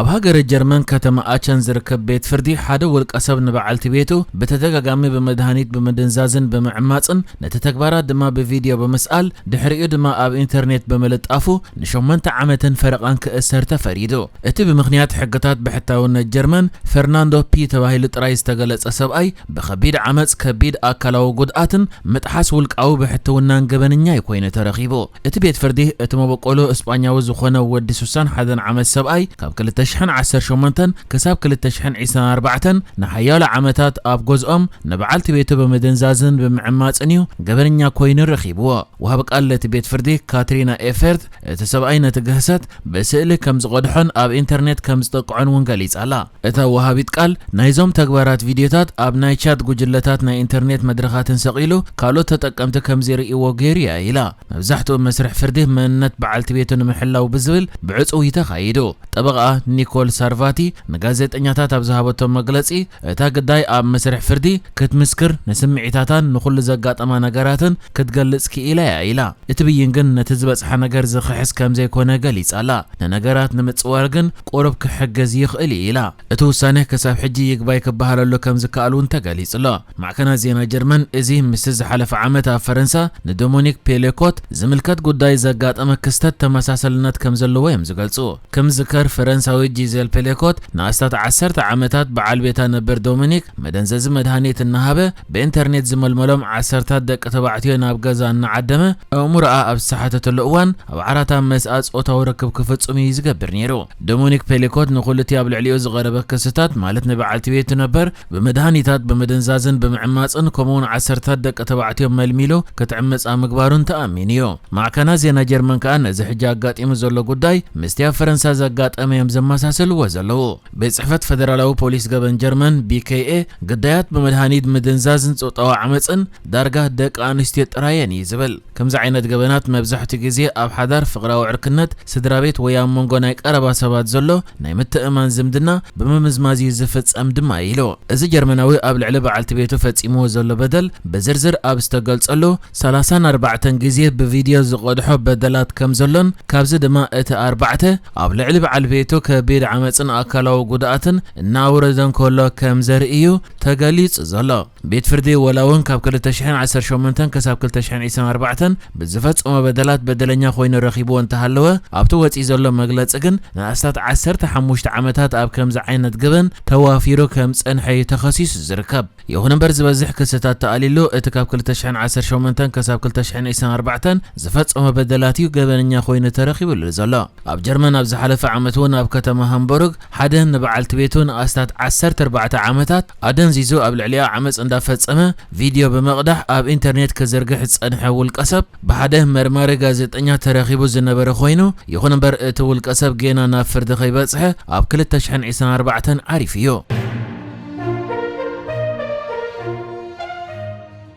ኣብ ሃገር ጀርመን ከተማ ኣቸን ዝርከብ ቤት ፍርዲ ሓደ ውልቀሰብ ንበዓልቲ ቤቱ በተደጋጋሚ በመድሃኒት በመደንዛዝን በመዕማጽን ነቲ ተግባራት ድማ በቪድዮ በመስኣል ድሕሪኡ ድማ ኣብ ኢንተርኔት በመለጣፉ ን8 ዓመትን ፈረቓን ክእሰር ተፈሪዱ። እቲ ብምኽንያት ሕግታት ብሕታውነት ጀርመን ፈርናንዶ ፒ ተባሂሉ ጥራይ ዝተገለጸ ሰብኣይ ብከቢድ ዓመጽ ከቢድ ኣካላዊ ጉድኣትን ምጥሓስ ውልቃዊ ብሕትውናን ገበንኛ ኮይኑ ተረኺቡ። እቲ ቤት ፍርዲ እቲ መበቆሎ እስጳኛዊ ዝኾነ ወዲ 61 ዓመት ሰብኣይ ካብ 2018 ክሳብ 2024 ንሓያሎ ዓመታት ኣብ ገዝኦም ንበዓልቲ ቤቱ በመደንዛዝን ብምዕማጽን እዩ ገበንኛ ኮይኑ ረኺብዎ። ወሃብ ቃል እቲ ቤት ፍርዲ ካትሪና ኤፈርት እቲ ሰብኣይ ነቲ ግህሰት ብስእሊ ከም ዝቆድሖን ኣብ ኢንተርኔት ከም ዝጠቅዖን እውን ገሊጻላ። እታ ወሃቢት ቃል ናይዞም ተግባራት ቪድዮታት ኣብ ናይ ቻት ጉጅለታት ናይ ኢንተርኔት መድረኻትን ሰቂሉ ካልኦት ተጠቀምቲ ከም ዝርእይዎ ገይሩ እያ ኢላ። መብዛሕትኡ መስርሕ ፍርዲ መንነት በዓልቲ ቤቱ ንምሕላው ብዝብል ብዕፁው ተኻይዱ። ጠበቃ ኒኮል ሳርቫቲ ንጋዜጠኛታት ኣብ ዝሃበቶም መግለጺ እታ ግዳይ ኣብ መስርሕ ፍርዲ ክትምስክር ንስምዒታታን ንኹሉ ዘጋጠማ ነገራትን ክትገልጽ ክኢላ እያ ኢላ። እቲ ብይን ግን ነቲ ዝበጽሐ ነገር ዝኽሕስ ከም ዘይኮነ ገሊጻላ። ንነገራት ንምጽዋር ግን ቁሩብ ክሕገዝ ይኽእል ኢላ። እቲ ውሳነ ክሳብ ሕጂ ይግባይ ክበሃለሉ ከም ዝከኣል እውን ተገሊጹሎ። ማዕከናት ዜና ጀርመን እዚ ምስ ዝሓለፈ ዓመት ኣብ ፈረንሳ ንዶሚኒክ ፔሌኮት ዝምልከት ጉዳይ ዘጋጠመ ክስተት ተመሳሳልነት ከም ዘለዎ እዮም ዝገልጹ። ከም ዝከር ፈረንሳዊ ጂዜል ፔሌኮት ንኣስታት 10 ዓመታት በዓል ቤታ ነበር ዶሚኒክ መደንዘዚ መድሃኒት እናሃበ ብኢንተርኔት ዝመልመሎም 10 ደቂ ተባዕትዮ ናብ ገዛ እናዓደመ እሙርኣ ኣብ ዝሰሓተተሉ እዋን ኣብ ዓራታ መስኣት ጾታዊ ርክብ ክፍጽም እዩ ዝገብር ነይሩ። ዶሚኒክ ፔሌኮት ንኹልቲ ኣብ ልዕሊኡ ዝቐረበ ክስታት ማለት ንበዓልቲ ቤቱ ነበር ብመድሃኒታት በመደንዛዝን ብምዕማጽን ከምኡውን 10 ደቂ ተባዕትዮ መልሚሉ ክትዕመጻ ምግባሩን ተኣሚኑ እዩ። ማዕከናት ዜና ጀርመን ከዓ ነዚ ሕጂ ኣጋጢሙ ዘሎ ጉዳይ ምስቲ ኣብ ፈረንሳ ዘጋጠመ እዮም ዘመሳሰልዎ ዘለዉ። ቤት ጽሕፈት ፈደራላዊ ፖሊስ ገበን ጀርመን ቢኬኤ ግዳያት በመድሃኒት ምድንዛዝን ጾታዊ ዓመጽን ዳርጋ ደቂ ኣንስትዮ ጥራየን እዩ ዝብል። ከምዚ ዓይነት ገበናት መብዛሕትኡ ግዜ ኣብ ሓዳር ፍቕራዊ ዕርክነት ስድራ ቤት ወይ ኣብ መንጎ ናይ ቀረባ ሰባት ዘሎ ናይ ምትእማን ዝምድና ብምምዝማዝ ዝፍጸም ድማ ኢሉ። እዚ ጀርመናዊ ኣብ ልዕሊ በዓልቲ ቤቱ ፈጺምዎ ዘሎ በደል ብዝርዝር ኣብ ዝተገልጸሉ 34 ግዜ ብቪድዮ ዝቆድሖ በደላት ከም ዘሎን ካብዚ ድማ እቲ 4 ኣብ ልዕሊ በዓል ቤቱ ከቢድ ዓመጽን ኣካላዊ ጉድኣትን እናውረደን ከሎ ከም ዘርእዩ ተገሊጹ ዘሎ። ቤት ፍርዲ ወላውን ካብ 2018 ክሳብ 2024 ብዝፈጸሞ በደላት በደለኛ ኮይኑ ረኺብዎ እንተሃለወ ኣብቲ ወፂእ ዘሎ መግለጺ ግን ንኣስታት 15 ዓመታት ኣብ ከምዚ ዓይነት ግበን ተዋፊሩ ከም ጸንሐ ተኸሲሱ ዝርከብ። ይኹን እምበር ዝበዝሕ ክስታት ተኣሊሉ እቲ ካብ 2018 ክሳብ 2024 ዝፈጸሞ በደላት እዩ ገበነኛ ኮይኑ ተረኺቡሉ ዘሎ። ኣብ ጀርመን ኣብ ዝሓለፈ ዓመት እውን ኣብ ከተማ ሃምቡርግ ሓደ ንበዓልቲ ቤቱ ንኣስታት 14 ዓመታት ኣደንዚዙ ኣብ ልዕሊኣ ዓመጽ እንዳፈጸመ ቪድዮ በመቕዳሕ ኣብ ኢንተርኔት ከዘርግሕ ጸንሐ ውልቀሰብ ብሓደ መርማሪ ጋዜጠኛ ተረኺቡ ዝነበረ ኮይኑ ይኹን እምበር እቲ ውልቀሰብ ገና ናብ ፍርዲ ከይበጽሐ ኣብ 2024 ዓሪፍ እዩ።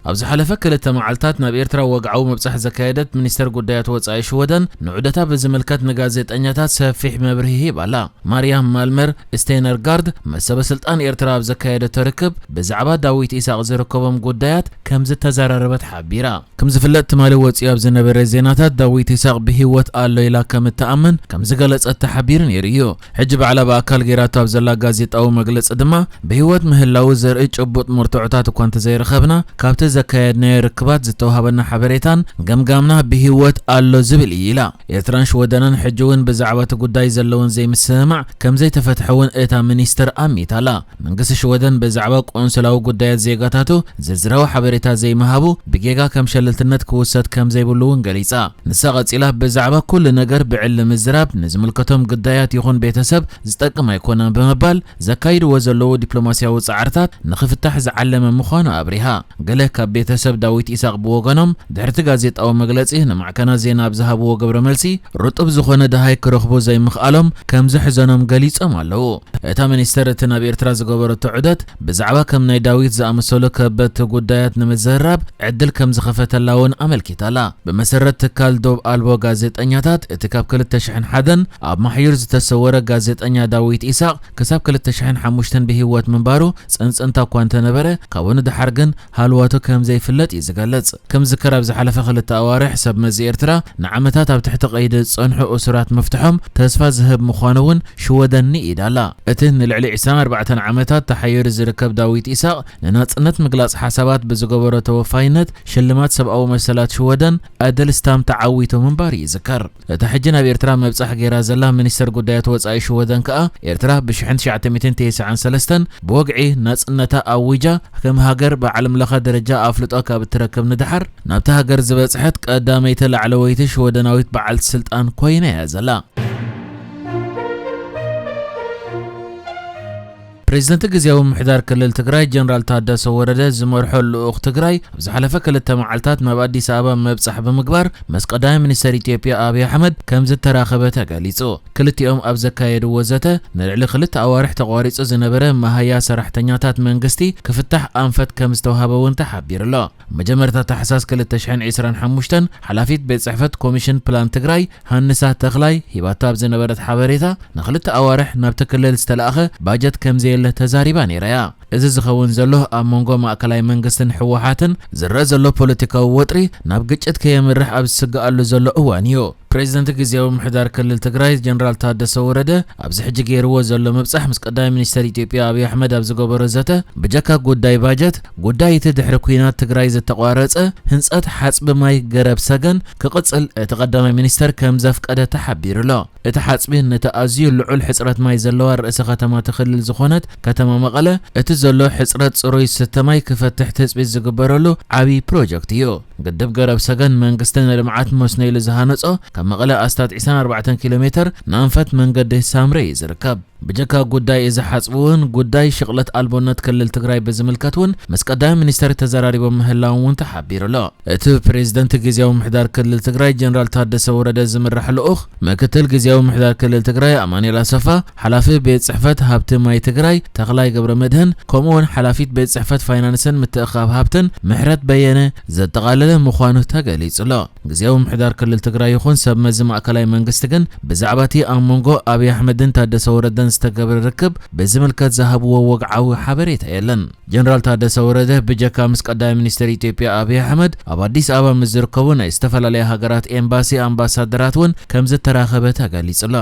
ኣብ ዝሓለፈ 2 መዓልታት ናብ ኤርትራ ወግዓዊ መብጻሕ ዘካየደት ሚኒስተር ጉዳያት ወጻኢ ሽወደን ንዑደታ ብዝምልከት ንጋዜጠኛታት ሰፊሕ መብርሂ ሂባላ። ማርያም ማልመር ስቴነርጋርድ መሰበ ስልጣን ኤርትራ ኣብ ዘካየደቶ ርክብ ብዛዕባ ዳዊት ኢሳቅ ዝርከቦም ጉዳያት ከም ዝተዘራረበት ሓቢራ። ከም ዝፍለጥ ትማሊ ወፂኡ ኣብ ዝነበረ ዜናታት ዳዊት ኢሳቅ ብሂወት ኣሎ ኢላ ከም እትኣምን ከም ዝገለጸት ተሓቢሩ ነይሩ እዩ። ሕጂ በዕላ ብኣካል ጌራቶ ኣብ ዘላ ጋዜጣዊ መግለጺ ድማ ብሂወት ምህላው ዘርኢ ጭቡጥ ምርትዑታት እኳ እንተዘይረኸብና ካብቲ ዘካየድናዮ ርክባት ዝተዋሃበና ሓበሬታን ገምጋምና ብሂወት ኣሎ ዝብል ኢላ። ኤርትራን ሽወደናን ሕጂ እውን ብዛዕባ እቲ ጉዳይ ዘለውን ዘይምስማዕ ከም ዘይተፈትሐውን እታ ሚኒስተር ኣሚታላ። መንግስቲ ሽወደን ብዛዕባ ቆንስላዊ ጉዳያት ዜጋታቱ ዝርዝራዊ ሓበሬታ ዘይመሃቡ ብጌጋ ከም ሸለልትነት ክውሰድ ከም ዘይብሉ እውን ገሊጻ። ንሳ ቀጺላ ብዛዕባ ኩሉ ነገር ብዕሊ ምዝራብ ንዝምልከቶም ጉዳያት ይኹን ቤተሰብ ዝጠቅም ኣይኮነን ብምባል ዘካይድዎ ዘለዉ ዲፕሎማስያዊ ጻዕርታት ንኽፍታሕ ዝዓለመ ምዃኑ ኣብሪሃ። ገለ ካብ ቤተሰብ ዳዊት ኢሳቅ ብወገኖም ድሕርቲ ጋዜጣዊ መግለጺ ንማዕከናት ዜና ኣብ ዝሃብዎ ግብረ መልሲ ርጡብ ዝኾነ ድሃይ ክረኽቡ ዘይምኽኣሎም ከም ዝሕዘኖም ገሊጾም ኣለዉ። እታ ሚኒስተር እቲ ናብ ኤርትራ ዝገበረቶ ዑደት ብዛዕባ ከም ናይ ዳዊት ዝኣመሰሉ ከበድቲ ጉዳያት ንምዝርራብ ዕድል ከም ዝኸፈተላ እውን ኣመልኪታላ። ብመሰረት ትካል ዶብ ኣልቦ ጋዜጠኛታት እቲ ካብ 2001 ኣብ ማሕዩር ዝተሰወረ ጋዜጠኛ ዳዊት ኢሳቅ ክሳብ 2005 ብሂወት ምንባሩ ፀንፀንታ እኳ እንተነበረ ካብኡ ንድሓር ግን ሃልዋቱ كم زي فلت يزقلت كم ذكر بزحلف خلت أوارح سب مزي إرترا نعمتات بتحت قيد صنحو أسرات مفتحهم تسفى ذهب مخانون شو دني إدالا اتن العلي عسام 4 عمتات تحير زركب داويت إساق لنات مقلاص حسابات بزقبرة توفاينت شلمات سب أو مسلات شودن أدل استام تعويتو من باري ذكر تحجنا بإرترا مبصح غير زلا منستر قدايات وصاي شودن كأ إرترا بشحن 993 بوقعي ناصنتا أويجا كم هاجر بعلم لخ درجة أفلطو كابتركب ندحر نابتا هاجر زبصحت قداميت لعلويت شودناويت بعلت سلطان كوينه يا زلا بريزيدنت غزياو محدار كلل تግራይ جنرال تادسو ورده زمرحو لؤخ تግራይ بزحلفه كلته معلتات ናብ አዲስ አበባ መብጻሕ በመግባር መስቀዳይ ሚኒስተር ኢትዮጵያ አብይ አህመድ ከም ዝተራኸበ ተገሊጹ ክልቲኦም ኣብ ዘካየዱ ወዘተ ንልዕሊ ክልተ ኣዋርሕ ተቋሪጹ ዝነበረ ማህያ ሰራሕተኛታት መንግስቲ ክፍታሕ ኣንፈት ከም ዝተዋሃበውን ተሓቢሩሎ መጀመርታ ታሕሳስ 2025 ሓላፊት ቤት ጽሕፈት ኮሚሽን ፕላን ትግራይ ሃንሳ ተኽላይ ሂባታ ኣብ ዝነበረት ሓበሬታ ንክልተ ኣዋርሕ ናብ ተክልል ዝተላእኸ ባጀት ከም ተዛሪባ ነይራያ እዚ ዝኸውን ዘሎ ኣብ መንጎ ማእከላይ መንግስትን ሕወሓትን ዝረአ ዘሎ ፖለቲካዊ ወጥሪ ናብ ግጭት ከየምርሕ ኣብ ዝስጋኣሉ ዘሎ እዋን እዩ بريزيدنت غزياو محدار كلل تግራይ جنرال تادسو ورده ابز حج غيرو زلو مبصح مس قدام مينستر ኢትዮጵያ አብይ አህመድ ኣብ ዝገበሮ ዘተ በጀካ ጉዳይ ባጀት ጉዳይ ተድሕረ ኩናት ትግራይ ዝተቋረጸ ህንጸት ሓጽብ ማይ ገረብ ሰገን ክቅጽል ተቀዳማይ ሚኒስተር ከም ዘፍቀደ ተሓቢሩሎ እቲ ሓጽቢ ነተ ኣዝዩ ልዑል ሕጽረት ማይ ዘለዋ ርእሰ ከተማ ተኽልል ዝኾነት ከተማ መቐለ እቲ ዘሎ ሕጽረት ጽሩይ ስተማይ ክፈትሕ ተጽቢት ዝግበረሉ ዓቢ ፕሮጀክት እዩ ግድብ ገረብ ሰገን መንግስትን ልምዓት መስኖ ኢሉ ዝሃነጾ مقالة أستاد 24 كيلومتر نانفت منقد سامري زركب بجكا قداي إذا حسبون قداي شغلت ألبونات كلل تግራይ بزملكتون مسقدام منستر تزراري بمهلاون تحبير لا اتو بريزيدنت غزياو محدار كلل تግራይ جنرال تادسو ورده زمرح الأخ مكتل غزياو محدار كلل تግራይ أمانيلا صفا حلافي بيت صحفت هابت ماي تግራይ تخلاي قبر مدهن كومون حلافيت بيت صحفت فاينانسن متأخاب هابتن محرت بيانه زتقالل مخوانو تقليص لا غزياو محدار كلل تግራይ يخون سب مزم أكلاي منغستغن بزعباتي أمونغو أبي أحمدن تادسو وردن استقبل ركب بزملكات ذهبوا ووقعوا حبريت يلن جنرال تادسو ورده بجكا مسقداي مينستر ኢትዮጵያ አብይ አህመድ ኣብ አዲስ አበባ ምዝርከቡን ዝተፈላልያ ሃገራት ኤምባሲ አምባሳደራትን ከም ዝተራኸበ ተገሊጹሎ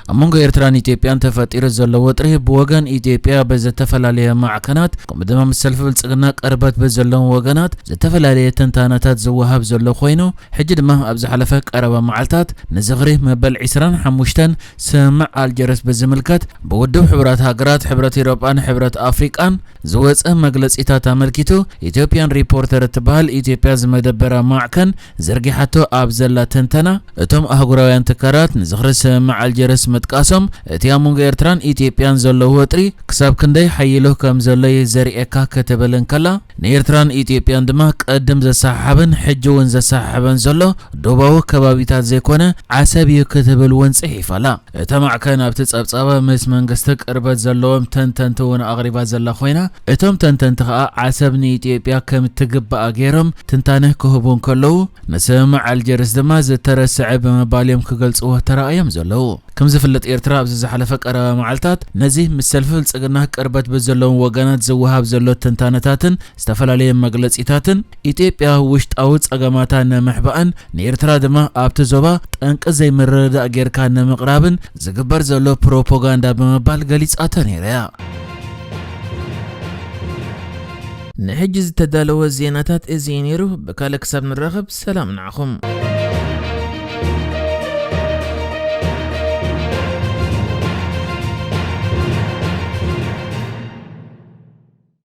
أمونغ إيرتران إثيوبيان تفاتير زلو وطري بوغان إثيوبيا بزتفلاليه معكنات كم دمام السلف بالصقنا قربت بزلون وغانات زتفلاليه تنتاناتات زوهاب زلو خوينو حجد ما ابز حلفه قربا معلتات نزغري مبل 25 سمع الجرس بزملكات بودو حبرات هاغرات حبرات أوروبان حبرات أفريقان زوصه مغلصيتا تملكيتو إثيوبيان ريبورتر تبال إثيوبيا زمدبرا معكن زرغيحتو ابزلا تنتنا اتم اهغراويان تكرات نزغري سمع الجرس متقاسم اتي أمونغ إيرتران إثيوبيان زلو وطري كساب كندي حيلو كم زلي زريئكا كتبلن كلا نيرتران إثيوبيان دما قدم زساحبن حجون زساحبن زلو دوباو كبابيتات زيكونه عسابيو كتبل ونصحيفا لا اتمع كان ابتصبصبه مس منغستك قربت زلوم تنتنتون اغريبا زلا خوينا اتم تنتنتخا عسبني إثيوبيا كم تغبا غيرم تنتانه كهبون كلو نسمع الجرس دما زترسع بمباليم كغلصو ترايم زلو كم زفلت إيرترا بز حلفه قربا معلتات نزيه مسلفل صقنا قربت بزلون وغانات زوهاب زلو تنتانتاتن استفلاليه مغلصيتاتن ኢትዮጵያ ውሽጣው ጸገማታ ነመሕባን ንኤርትራ ድማ ኣብቲ ዞባ ጠንቅ ዘይምረዳ ጌርካ ነመቅራብን ዝግበር ዘሎ ፕሮፓጋንዳ በመባል ገሊጻተ ነይራ ንሕጂ ዝተዳለወ ዜናታት እዚ ነይሩ በካለ ክሳብ ንረኸብ ሰላም ንዓኹም